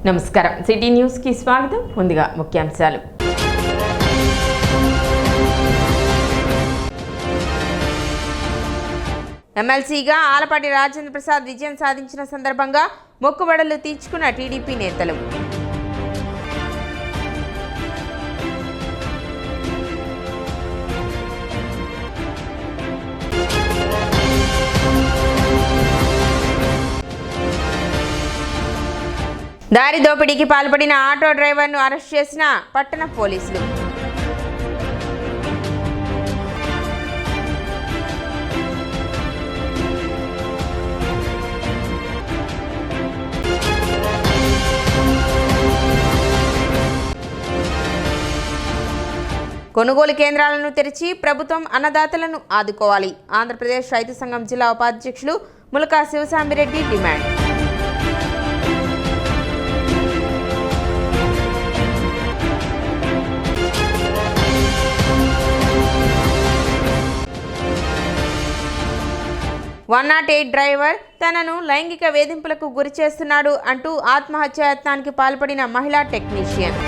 నమస్కారం city news కి స్వాగతం. ముందుగా ముఖ్యాంశాలు. ఎమ్మెల్సీగా ఆలపాటి రాజేంద్ర ప్రసాద్ విజయం సాధించిన సందర్భంగా మొక్కుబడులు తీర్చుకున్న టీడీపీ నేతలు. దారి దోపిడీకి పాల్పడిన ఆటో డ్రైవర్ను అరెస్ట్ చేసిన పట్టణ పోలీసులు. కొనుగోలు కేంద్రాలను తెరిచి ప్రభుత్వం అన్నదాతలను ఆదుకోవాలి. ఆంధ్రప్రదేశ్ రైతు సంఘం జిల్లా ఉపాధ్యక్షులు ములకా శివసాంబిరెడ్డి డిమాండ్. వన్-నాట్-8 డ్రైవర్ తనను లైంగిక వేధింపులకు గురి చేస్తున్నాడు అంటూ ఆత్మహత్యాయత్నానికి పాల్పడిన మహిళా టెక్నీషియన్.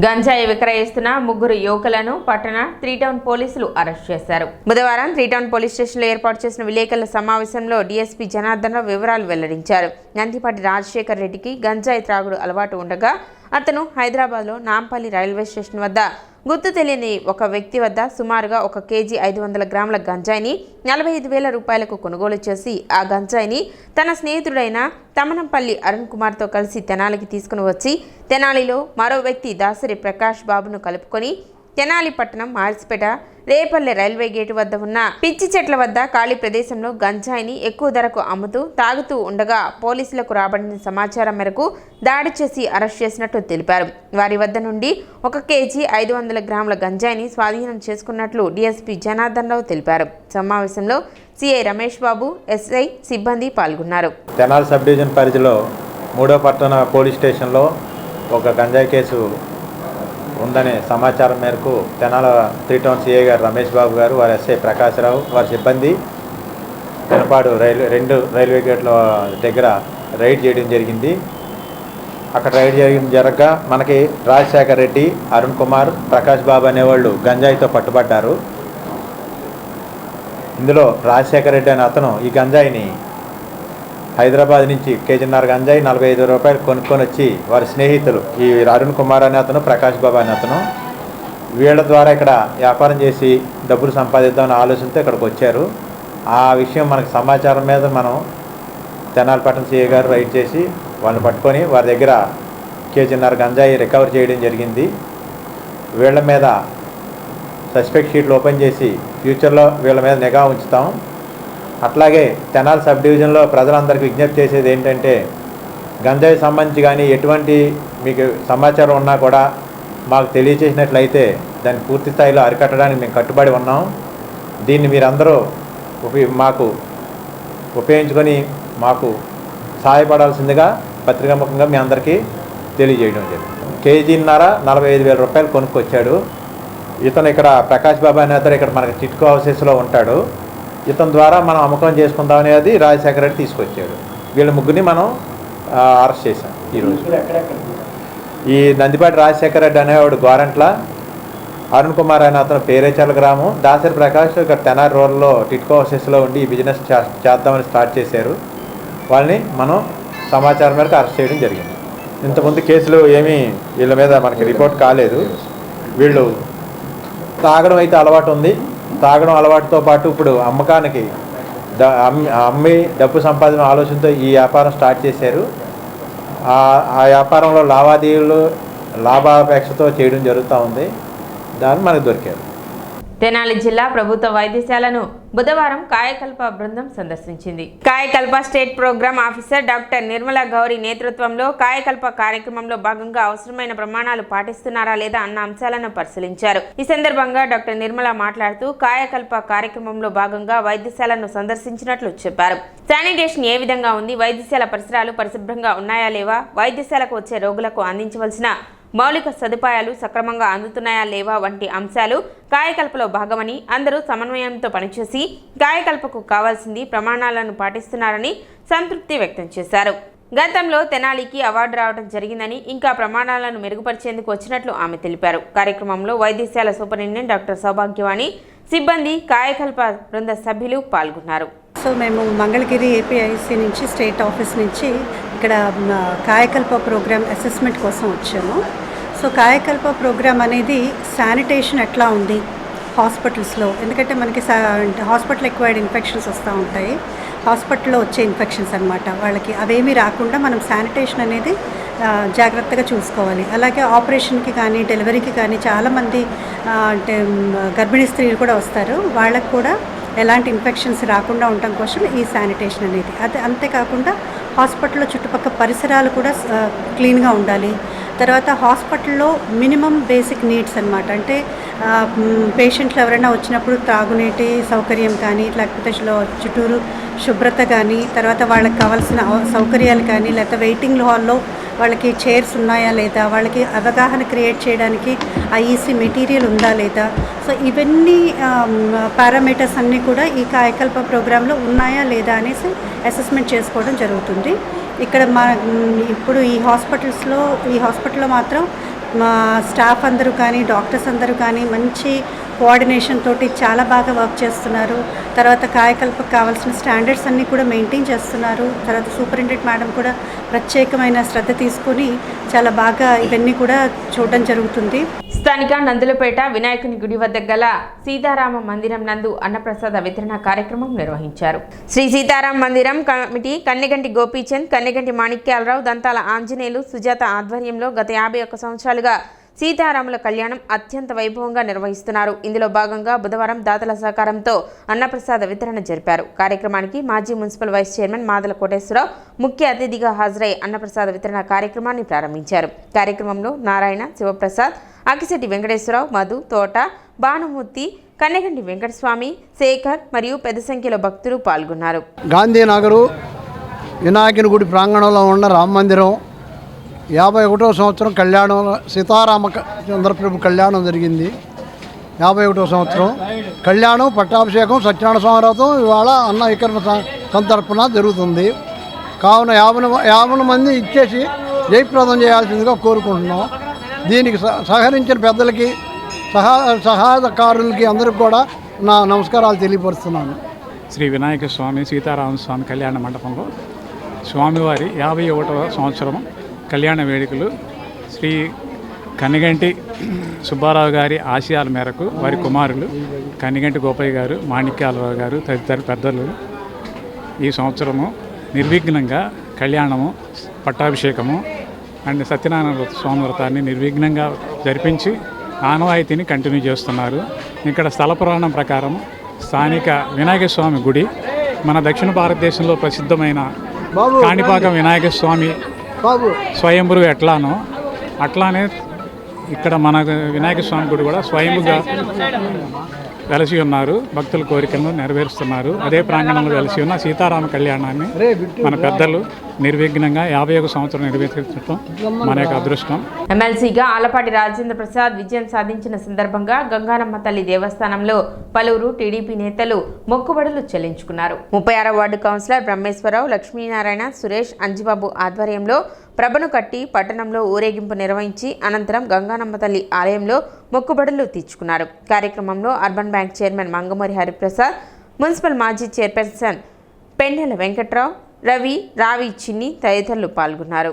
గంజాయి విక్రయిస్తున్న 3 యువకులను పట్టణ 3 టౌన్ పోలీసులు అరెస్ట్ చేశారు. బుధవారం 3 టౌన్ పోలీస్ స్టేషన్లో ఏర్పాటు చేసిన విలేకరుల సమావేశంలో డీఎస్పీ జనార్దన్ రావు వివరాలు వెల్లడించారు. నందిపాటి రాజశేఖర్ రెడ్డికి గంజాయి త్రాగుడు అలవాటు ఉండగా అతను హైదరాబాద్లో నాంపల్లి రైల్వే స్టేషన్ వద్ద గుర్తు తెలియని ఒక వ్యక్తి వద్ద సుమారుగా 1 కేజీ 500 గ్రాముల గంజాయిని 45,000 రూపాయలకు కొనుగోలు చేసి ఆ గంజాయిని తన స్నేహితుడైన తమనంపల్లి అరుణ్ కుమార్తో కలిసి తెనాలికి తీసుకుని వచ్చి తెనాలిలో మరో వ్యక్తి దాసరి ప్రకాష్ బాబును కలుపుకొని తెనాలి పట్టణం మార్చిపేట రేపల్లె రైల్వే గేటు వద్ద ఉన్న పిచ్చి చెట్ల వద్ద ఖాళీ ప్రదేశంలో గంజాయిని ఎక్కువ ధరకు అమ్ముతూ తాగుతూ ఉండగా పోలీసులకు రాబడిన సమాచారం మేరకు దాడి చేసి అరెస్ట్ చేసినట్టు తెలిపారు. వారి వద్ద నుండి 1 కేజీ 500 గ్రాముల గంజాయిని స్వాధీనం చేసుకున్నట్లు డీఎస్పీ జనార్దన్ రావు తెలిపారు. సమావేశంలో సిఐ రమేష్ బాబు, ఎస్ఐ సిబ్బంది పాల్గొన్నారు. తెనాలి సబ్ డివిజన్ పరిధిలో 3వ పట్టణ పోలీస్ స్టేషన్లో ఒక గంజాయి కేసు ఉందనే సమాచారం మేరకు తెనాల 3 టౌన్ సిఐ గారు రమేష్ బాబు గారు, వారి ఎస్ఐ ప్రకాశ్రావు, వారి సిబ్బంది పెనపాడు రైల్వే గేట్ల దగ్గర రైడ్ చేయడం జరిగింది. అక్కడ రైడ్ జరగగా మనకి రాజశేఖర్ రెడ్డి, అరుణ్ కుమార్, ప్రకాష్ బాబు అనేవాళ్ళు గంజాయితో పట్టుబడ్డారు. ఇందులో రాజశేఖర్ రెడ్డి అనే అతను ఈ గంజాయిని హైదరాబాద్ నుంచి 1.5 కేజీ గంజాయి 45 రూపాయలు కొనుక్కొని వచ్చి వారి స్నేహితులు ఈ అరుణ్ కుమార్ అనే అతను, ప్రకాష్ బాబు అనే అతను వీళ్ళ ద్వారా ఇక్కడ వ్యాపారం చేసి డబ్బులు సంపాదిద్దామనే ఆలోచనతో ఇక్కడికి వచ్చారు. ఆ విషయం మనకు సమాచారం మీద మనం తెనాలి పట్టణ సిఐ గారు రైడ్ చేసి వాళ్ళని పట్టుకొని వారి దగ్గర 1.5 కేజీ గంజాయి రికవర్ చేయడం జరిగింది. వీళ్ళ మీద సస్పెక్ట్ షీట్లు ఓపెన్ చేసి ఫ్యూచర్లో వీళ్ళ మీద నిఘా ఉంచుతాం. అట్లాగే తెనాలి సబ్ డివిజన్లో ప్రజలందరికీ విజ్ఞప్తి చేసేది ఏంటంటే, గంజాయి సంబంధించి కానీ ఎటువంటి మీకు సమాచారం ఉన్నా కూడా మాకు తెలియచేసినట్లయితే దాన్ని పూర్తి స్థాయిలో అరికట్టడానికి మేము కట్టుబడి ఉన్నాం. దీన్ని మీరందరూ మాకు ఉపయోగించుకొని మాకు సహాయపడాల్సిందిగా పత్రికాముఖంగా మీ అందరికీ తెలియజేయడం జరిగింది. 1.5 కేజీ 45,000 రూపాయలు కొనుక్కొచ్చాడు. ఇతను ఇక్కడ ప్రకాష్ బాబు అనే అతను ఇక్కడ మనకి చిట్కో హౌసెస్లో ఉంటాడు. ఇతని ద్వారా మనం అమ్మకం చేసుకుందాం అనేది రాజశేఖర్ రెడ్డి తీసుకొచ్చాడు. వీళ్ళ 3 మనం అరెస్ట్ చేశాం ఈరోజు. ఈ నందిపాటి రాజశేఖర్ రెడ్డి అనేవాడు గోరంట్ల, అరుణ్ కుమార్ అనే అతను పేరేచర్ల గ్రామం, దాసరి ప్రకాష్ ఇక్కడ తెనాలి రోడ్లో టిట్కో హౌసెస్లో ఉండి ఈ బిజినెస్ చేద్దామని స్టార్ట్ చేశారు. వాళ్ళని మనం సమాచారం మేరకు అరెస్ట్ చేయడం జరిగింది. ఇంతకుముందు కేసులు ఏమీ వీళ్ళ మీద మనకి రిపోర్ట్ కాలేదు. వీళ్ళు తాగడం అయితే అలవాటు ఉంది. తాగడం అలవాటుతో పాటు ఇప్పుడు అమ్మకానికి అమ్మి డబ్బు సంపాదన ఆలోచనతో ఈ వ్యాపారం స్టార్ట్ చేశారు. ఆ వ్యాపారంలో లావాదేవీలు లాభాపేక్షతో చేయడం జరుగుతూ ఉంది. దాన్ని మనకు దొరికారు. తెనాలి జిల్లా ప్రభుత్వ వైద్యశాలను బుధవారం కాయకల్ప బృందం సందర్శించింది. Kayakalp state programme officer doctor Nirmala Gauri నేతృత్వంలో కాయకల్ప కార్యక్రమంలో భాగంగా అవసరమైన ప్రమాణాలు పాటిస్తున్నారా లేదా అన్న అంశాలను పరిశీలించారు. ఈ సందర్భంగా డాక్టర్ నిర్మలా మాట్లాడుతూ కాయకల్ప కార్యక్రమంలో భాగంగా వైద్యశాలను సందర్శించినట్లు చెప్పారు. శానిటేషన్ ఏ విధంగా ఉంది, వైద్యశాల పరిసరాలు పరిశుభ్రంగా ఉన్నాయా లేవా, వైద్యశాలకు వచ్చే రోగులకు అందించవలసిన మౌలిక సదుపాయాలు సక్రమంగా అందుతున్నాయా లేవా వంటి అంశాలు కాయకల్పలో భాగమని, అందరూ సమన్వయంతో పనిచేసి కాయకల్పకు కావాల్సింది ప్రమాణాలను పాటిస్తున్నారని సంతృప్తి వ్యక్తం చేశారు. గతంలో తెనాలికి అవార్డు రావడం జరిగిందని, ఇంకా ప్రమాణాలను మెరుగుపరిచేందుకు వచ్చినట్లు ఆమె తెలిపారు. కార్యక్రమంలో వైద్యశాల సూపరింటెండెంట్ డాక్టర్ సౌభాగ్యవాణి, సిబ్బంది, కాయకల్ప బృంద సభ్యులు పాల్గొన్నారు. సో మేము మంగళగిరి ఏపీఐసి నుంచి స్టేట్ ఆఫీస్ నుంచి ఇక్కడ కాయకల్ప ప్రోగ్రామ్ అసెస్మెంట్ కోసం వచ్చాము. సో కాయకల్ప ప్రోగ్రామ్ అనేది శానిటేషన్ ఎట్లా ఉంది హాస్పిటల్స్లో, ఎందుకంటే మనకి హాస్పిటల్ ఎక్వైర్డ్ ఇన్ఫెక్షన్స్ వస్తూ ఉంటాయి. హాస్పిటల్లో వచ్చే ఇన్ఫెక్షన్స్ అన్నమాట. వాళ్ళకి అవేమీ రాకుండా మనం శానిటేషన్ అనేది జాగ్రత్తగా చూసుకోవాలి. అలాగే ఆపరేషన్కి కానీ డెలివరీకి కానీ చాలామంది అంటే గర్భిణీ స్త్రీలు కూడా వస్తారు. వాళ్ళకు కూడా ఎలాంటి ఇన్ఫెక్షన్స్ రాకుండా ఉండటం కోసం ఈ శానిటేషన్ అనేది. అంతేకాకుండా హాస్పిటల్లో చుట్టుపక్కల పరిసరాలు కూడా క్లీన్గా ఉండాలి. తర్వాత హాస్పిటల్లో మినిమం బేసిక్ నీడ్స్ అన్నమాట. అంటే పేషెంట్లు ఎవరైనా వచ్చినప్పుడు త్రాగునీటి సౌకర్యం కానీ, లేకపోతే చుట్టూరు శుభ్రత కానీ, తర్వాత వాళ్ళకి కావాల్సిన సౌకర్యాలు కానీ, లేకపోతే వెయిటింగ్ హాల్లో వాళ్ళకి చైర్స్ ఉన్నాయా లేదా, వాళ్ళకి అవగాహన క్రియేట్ చేయడానికి ఐఈసీ మెటీరియల్ ఉందా లేదా. సో ఇవన్నీ పారామీటర్స్ అన్నీ కూడా ఈ కాయకల్ప ప్రోగ్రాంలో ఉన్నాయా లేదా అనేసి అసెస్మెంట్ చేసుకోవడం జరుగుతుంది. ఇక్కడ ఇప్పుడు ఈ హాస్పిటల్లో మాత్రం మా స్టాఫ్ అందరూ కానీ, డాక్టర్స్ అందరూ కానీ మంచి కోఆర్డినేషన్ తోటి చాలా బాగా వర్క్ చేస్తున్నారు. తర్వాత కాయకల్పకు కావాల్సిన స్టాండర్డ్స్ అన్నీ కూడా మెయింటైన్ చేస్తున్నారు. తర్వాత సూపరింటెండెంట్ మేడం కూడా ప్రత్యేకమైన శ్రద్ధ తీసుకొని చాలా బాగా ఇవన్నీ కూడా చూడడం జరుగుతుంది. స్థానిక నందులపేట వినాయకుని గుడి వద్ద గల సీతారామ మందిరం నందు అన్నప్రసాద వితరణ కార్యక్రమం నిర్వహించారు. శ్రీ సీతారామ మందిరం కమిటీ కన్నెగంటి గోపీచంద్, కన్నెగంటి మాణిక్యాలరావు, దంతాల ఆంజనేయులు, సుజాత ఆధ్వర్యంలో గత 51 సంవత్సరాలుగా సీతారాముల కళ్యాణం అత్యంత వైభవంగా నిర్వహిస్తున్నారు. ఇందులో భాగంగా బుధవారం దాతల సహకారంతో అన్నప్రసాద వితరణ జరిపారు. కార్యక్రమానికి మాజీ municipal vice chairman Madala Koteswararao ముఖ్య అతిథిగా హాజరై అన్నప్రసాద వితరణ కార్యక్రమాన్ని ప్రారంభించారు. కార్యక్రమంలో నారాయణ, శివప్రసాద్, అకిశెట్టి వెంకటేశ్వరరావు, మధు, తోట, భానుమూర్తి, కన్నెగంటి వెంకటస్వామి, శేఖర్ మరియు పెద్ద సంఖ్యలో భక్తులు పాల్గొన్నారు. గాంధీనగరు వినాయకుని గుడి ప్రాంగణంలో ఉన్న రామ మందిరం 51వ సంవత్సరం కళ్యాణం, సీతారామచంద్రప్రభు కళ్యాణం జరిగింది. 51వ సంవత్సరం కళ్యాణం, పట్టాభిషేకం, సత్యనారాయణ స్వామి వ్రతం ఇవాళ అన్న వికరణ సంతర్పణ జరుగుతుంది. కావున 50 మంది ఇచ్చేసి జయప్రదం చేయాల్సిందిగా కోరుకుంటున్నాం. దీనికి సహకరించిన పెద్దలకి, సహాయకారులకి అందరికీ కూడా నా నమస్కారాలు తెలియపరుస్తున్నాను. శ్రీ వినాయక స్వామి సీతారామ స్వామి కళ్యాణ మండపంలో స్వామివారి 51వ సంవత్సరం కళ్యాణ వేడుకలు శ్రీ కన్నెగంటి సుబ్బారావు గారి ఆశయాల మేరకు వారి కుమారులు కన్నెగంటి గోపయ్య గారు, మాణిక్యాలరావు గారు తదితర పెద్దలు ఈ సంవత్సరము నిర్విఘ్నంగా కళ్యాణము, పట్టాభిషేకము అండ్ సత్యనారాయణ స్వామి వ్రతాన్ని నిర్విఘ్నంగా జరిపించి ఆనవాయితీని కంటిన్యూ చేస్తున్నారు. ఇక్కడ స్థల పురాణం ప్రకారం స్థానిక వినాయక స్వామి గుడి మన దక్షిణ భారతదేశంలో ప్రసిద్ధమైన కాణిపాకం వినాయక స్వామి స్వయంభువు ఎట్లానో అట్లానే ఇక్కడ మన వినాయక స్వామి గుడి కూడా స్వయంభుగా వెలసి ఉన్నారు. భక్తుల కోరికలను నెరవేరుస్తున్నారు. అదే ప్రాంగణంలో వెలసి ఉన్న సీతారామ కళ్యాణాన్ని మన పెద్దలు నిర్విఘ్నంగా 51 సంవత్సరం నిర్వహించడం మన యొక్క అదృష్టం. ఎమ్మెల్సీగా ఆలపాటి రాజేంద్ర ప్రసాద్ విజయం సాధించిన సందర్భంగా గంగానమ్మ తల్లి దేవస్థానంలో పలువురు టీడీపీ నేతలు మొక్కుబడులు చెల్లించుకున్నారు. 36వ వార్డు కౌన్సిలర్ బ్రహ్మేశ్వరరావు, లక్ష్మీనారాయణ, సురేష్, అంజిబాబు ఆధ్వర్యంలో ప్రభను కట్టి పట్టణంలో ఊరేగింపు నిర్వహించి అనంతరం గంగానమ్మ తల్లి ఆలయంలో మొక్కుబడులు తీర్చుకున్నారు. కార్యక్రమంలో urban bank chairman Mangamuri Hariprasad, municipal మాజీ చైర్పర్సన్ పెండెల వెంకట్రావు, రవి, రావి చిన్ని తదితరులు పాల్గొన్నారు.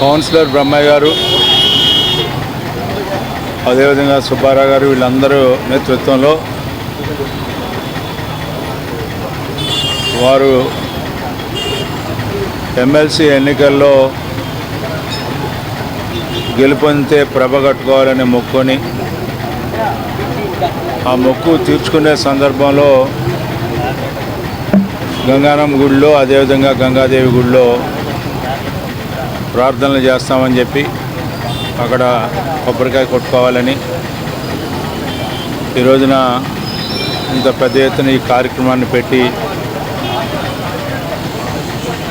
కౌన్సిలర్ బ్రహ్మయ్య గారు, అదేవిధంగా సుబ్బారావు గారు, వీళ్ళందరూ నేతృత్వంలో వారు ఎమ్మెల్సీ ఎన్నికల్లో గెలుపొందితే ప్రభ కట్టుకోవాలని మొక్కుని ఆ మొక్కు తీర్చుకునే సందర్భంలో గంగానమ్మ గుడిలో, అదేవిధంగా గంగాదేవి గుడిలో ప్రార్థనలు చేస్తామని చెప్పి అక్కడ కొబ్బరికాయ కొట్టుకోవాలని ఈ రోజున ఇంత పెద్ద ఎత్తున ఈ కార్యక్రమాన్ని పెట్టి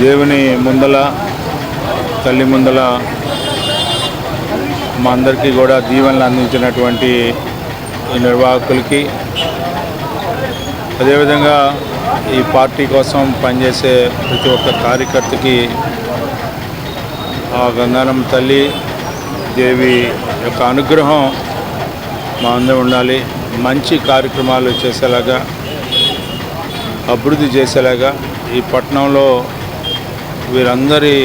దేవుని ముందల, తల్లి ముందల మా అందరికీ కూడా దీవెనలు అందించినటువంటి ఈ నిర్వాహకులకి, అదేవిధంగా ఈ పార్టీ కోసం పనిచేసే ప్రతి ఒక్క కార్యకర్తకి ఆ గంగానమ్మ తల్లి దేవి యొక్క అనుగ్రహం మా అందరూ ఉండాలి. మంచి కార్యక్రమాలు చేసేలాగా, అభివృద్ధి చేసేలాగా ఈ పట్టణంలో వీరందరి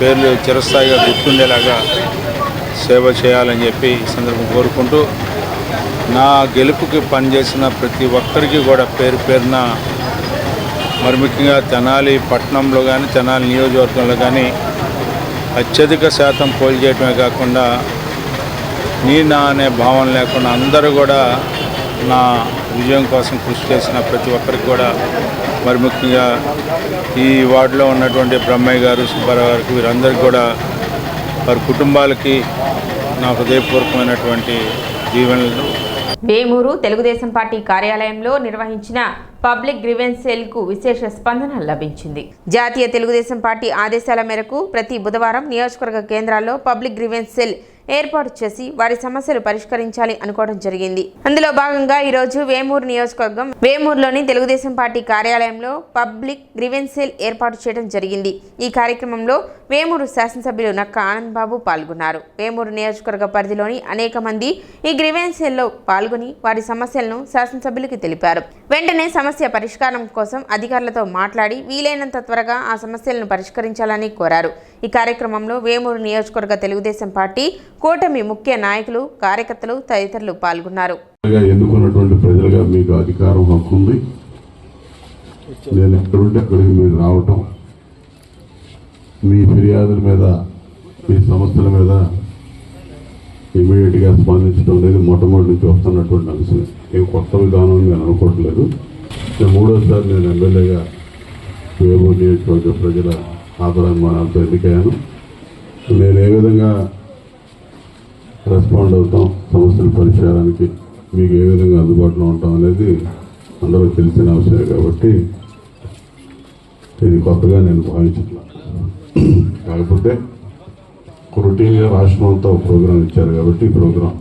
పేర్లు చిరస్థాయిగా గుర్తుండేలాగా సేవ చేయాలని చెప్పి ఈ సందర్భం కోరుకుంటూ, నా గెలుపుకి పనిచేసిన ప్రతి ఒక్కరికి కూడా పేరు పేరున, మరి ముఖ్యంగా తెనాలి పట్టణంలో కానీ తెనాలి నియోజకవర్గంలో కానీ అత్యధిక శాతం పోల్ చేయడమే కాకుండా నా అనే భావన లేకుండా అందరూ కూడా నా విజయం కోసం కృషి చేసిన ప్రతి ఒక్కరికి కూడా, మరి ముఖ్యంగా ఈ వార్డులో ఉన్నటువంటి బ్రహ్మయ్య గారు, సుబ్బారావు గారికి, వీరందరికీ కూడా వారి కుటుంబాలకి నా హృదయపూర్వకమైనటువంటి దీవెనలు. వేమూరు తెలుగుదేశం పార్టీ కార్యాలయంలో నిర్వహించిన పబ్లిక్ గ్రీవెన్స్ సెల్కు విశేష స్పందన లభించింది. జాతీయ తెలుగుదేశం పార్టీ ఆదేశాల మేరకు ప్రతి బుధవారం నియోజకవర్గ కేంద్రాల్లో పబ్లిక్ గ్రీవెన్స్ సెల్ ఏర్పాటు చేసి వారి సమస్యలు పరిష్కరించాలి అనుకోవడం జరిగింది. అందులో భాగంగా ఈరోజు వేమూరు నియోజకవర్గం వేమూరులోని తెలుగుదేశం పార్టీ కార్యాలయంలో పబ్లిక్ గ్రీవెన్స్ సెల్ ఏర్పాటు చేయడం జరిగింది. ఈ కార్యక్రమంలో వేమూరు శాసనసభ్యులు నక్క ఆనంద్ బాబు పాల్గొన్నారు. వేమూరు నియోజకవర్గ పరిధిలోని అనేక మంది ఈ గ్రీవెన్స్ సెల్లో పాల్గొని వారి సమస్యలను శాసనసభ్యులకు తెలిపారు. వెంటనే సమస్య పరిష్కారం కోసం అధికారులతో మాట్లాడి వీలైనంత త్వరగా ఆ సమస్యలను పరిష్కరించాలని కోరారు. ఈ కార్యక్రమంలో వేమూరు నియోజకవర్గ తెలుగుదేశం పార్టీ కూటమి ముఖ్య నాయకులు, కార్యకర్తలు తదితరులు పాల్గొన్నారు. ఎన్నుకున్నటువంటి ప్రజలుగా మీకు అధికారం హక్కు ఉంది. నేను ఎక్కడుంటే అక్కడికి మీరు రావటం, మీ ఫిర్యాదుల మీద, మీ సమస్యల మీద ఇమీడియట్గా స్పందించడం అనేది మొట్టమొదటి నుంచి వస్తున్నటువంటి అంశం. ఏం కొత్త విధానం నేను అనుకోవట్లేదు. మూడోసారి నేను ఎమ్మెల్యేగా వేమూరు నియోజకవర్గ ప్రజల ఆదరాభిమానాలతో ఎన్నికయ్యాను. నేను ఏ విధంగా రెస్పాండ్ అవుతాం, సమస్యల పరిష్కారానికి మీకు ఏ విధంగా అందుబాటులో ఉంటాం అనేది అందరూ తెలిసిన అవసరమే. కాబట్టి ఇది కొత్తగా నేను భావించట్లా. కాకపోతే రొటీన్గా రాష్ట్రం అంతా ఒక ప్రోగ్రాం ఇచ్చారు కాబట్టి ఈ ప్రోగ్రాం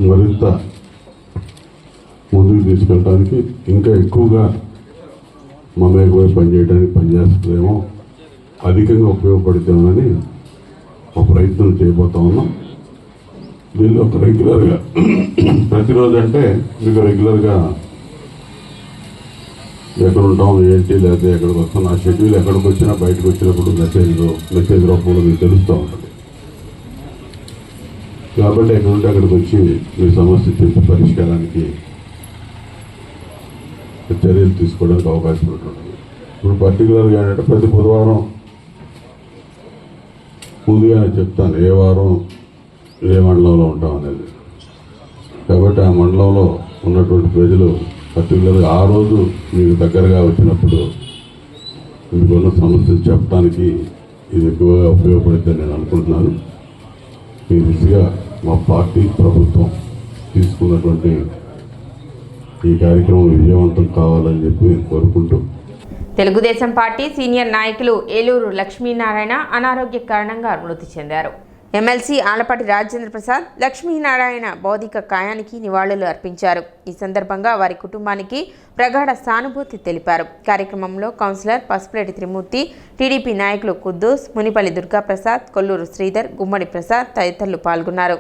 మరింత ముందుకు తీసుకెళ్ళడానికి, ఇంకా ఎక్కువగా మమేకమై పనిచేయడానికి పనిచేస్తుందేమో, అధికంగా ఉపయోగపడుతుందని ఒక ప్రయత్నం చేయబోతా ఉన్నాం. దీనిలో ఒక రెగ్యులర్గా ప్రతిరోజు అంటే మీకు రెగ్యులర్గా ఎక్కడ ఉంటాం ఏంటి, లేకపోతే ఎక్కడికి వస్తాం, ఆ షెడ్యూల్ ఎక్కడికి వచ్చినా బయటకు వచ్చినప్పుడు మెసేజ్ రూపంలో మీకు తెలుస్తూ ఉంటుంది. కాబట్టి ఎక్కడ ఉంటే అక్కడికి వచ్చి మీ సమస్య చెప్పి పరిష్కారానికి చర్యలు తీసుకోవడానికి అవకాశం ఉంటుంది. ఇప్పుడు పర్టికులర్గా ఏంటంటే ప్రతి బుధవారం ముందుగానే చెప్తాను ఏ వారం ఏ మండలంలో ఉంటాం అనేది. కాబట్టి ఆ మండలంలో ఉన్నటువంటి ప్రజలు పర్టికులర్గా ఆ రోజు మీకు దగ్గరగా వచ్చినప్పుడు మీకున్న సమస్యలు చెప్పడానికి ఇది ఎక్కువగా ఉపయోగపడుతుందని నేను అనుకుంటున్నాను. ఈ దిశగా మా పార్టీ ప్రభుత్వం తీసుకున్నటువంటి ఈ కార్యక్రమం విజయవంతం కావాలని చెప్పి నేను కోరుకుంటూ, తెలుగుదేశం పార్టీ సీనియర్ నాయకులు ఏలూరు లక్ష్మీనారాయణ అనారోగ్య కారణంగా మృతి చెందారు. ఎమ్మెల్సీ ఆలపాటి రాజేంద్ర ప్రసాద్ లక్ష్మీనారాయణ భౌతిక కాయానికి నివాళులు అర్పించారు. ఈ సందర్భంగా వారి కుటుంబానికి ప్రగాఢ సానుభూతి తెలిపారు. కార్యక్రమంలో కౌన్సిలర్ పసుపులేటి త్రిమూర్తి, టీడీపీ నాయకులు కుద్దూస్, మునిపల్లి దుర్గాప్రసాద్, కొల్లూరు శ్రీధర్, గుమ్మడి ప్రసాద్ తదితరులు పాల్గొన్నారు.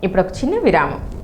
ఇప్పుడు ఒక చిన్న విరామం.